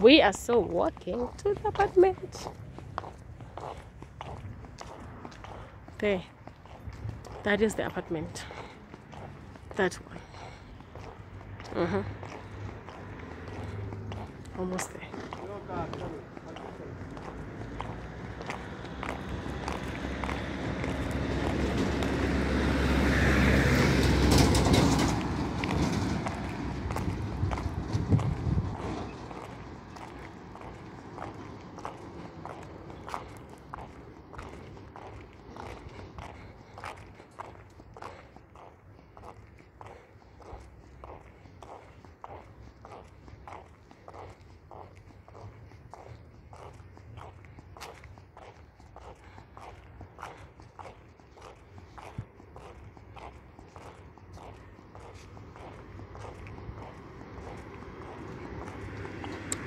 We are still walking to the apartment. There. That is the apartment. That one. Almost there.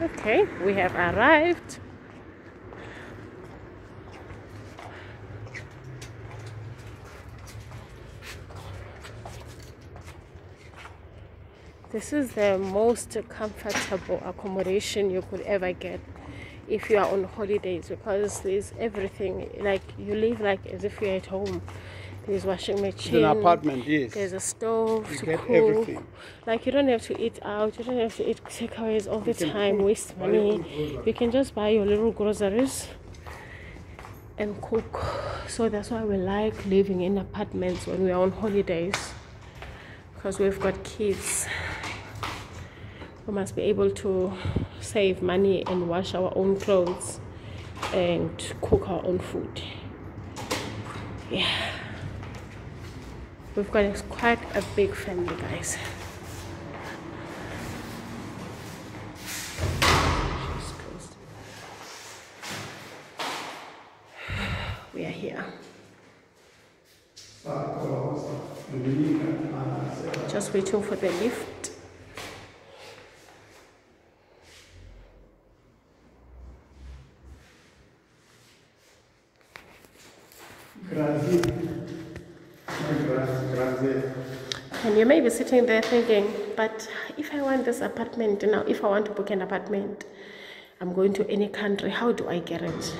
Okay, we have arrived. This is the most comfortable accommodation you could ever get if you are on holidays, because there's everything. Like, you live like as if you're at home. There's washing machine. It's an apartment, yes. There's a stove you to get cook. Everything. Like, you don't have to eat out. You don't have to eat takeaways all the time. Waste money. You can just buy your little groceries and cook. So that's why we like living in apartments when we're on holidays, because we've got kids. We must be able to save money and wash our own clothes and cook our own food. Yeah. We've got quite a big family, guys. We are here. Just waiting for the lift. And you may be sitting there thinking, but if I want this apartment now, if I want to book an apartment, I'm going to any country, how do I get it?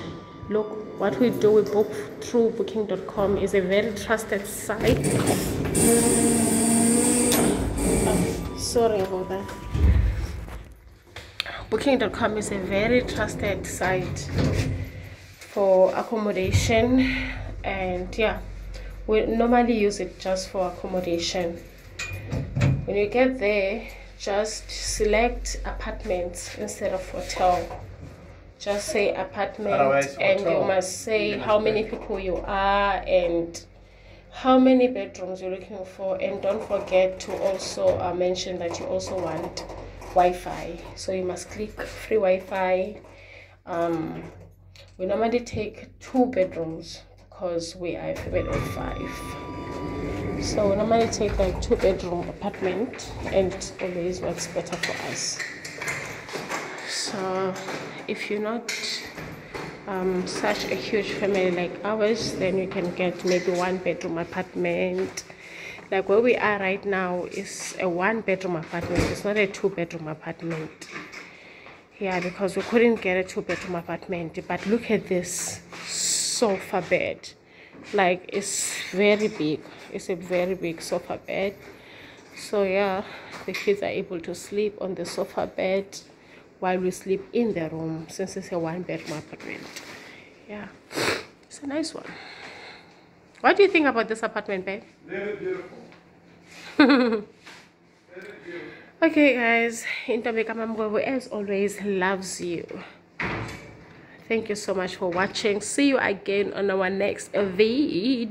Look, what we do, we book through booking.com. Is a very trusted site. Oh, sorry about that. Booking.com is a very trusted site for accommodation, and yeah, we normally use it just for accommodation. When you get there, just select apartments instead of hotel. Just say apartment, and you must say how many people you are and how many bedrooms you're looking for. And don't forget to also mention that you also want Wi-Fi. So you must click free Wi-Fi. We normally take 2 bedrooms because we are a family of 5. So we normally take like 2-bedroom apartment, and it always works better for us. So if you're not such a huge family like ours, then you can get maybe 1-bedroom apartment. Like where we are right now is a 1-bedroom apartment. It's not a 2-bedroom apartment. Yeah, because we couldn't get a 2-bedroom apartment. But look at this sofa bed. Like, it's very big. It's a very big sofa bed. So yeah, the kids are able to sleep on the sofa bed while we sleep in the room, since it's a 1-bedroom apartment. Yeah, it's a nice one. What do you think about this apartment, babe? Very beautiful. Very beautiful. Okay, guys, Intombi Kamamgwebu, as always, loves you. Thank you so much for watching. See you again on our next video.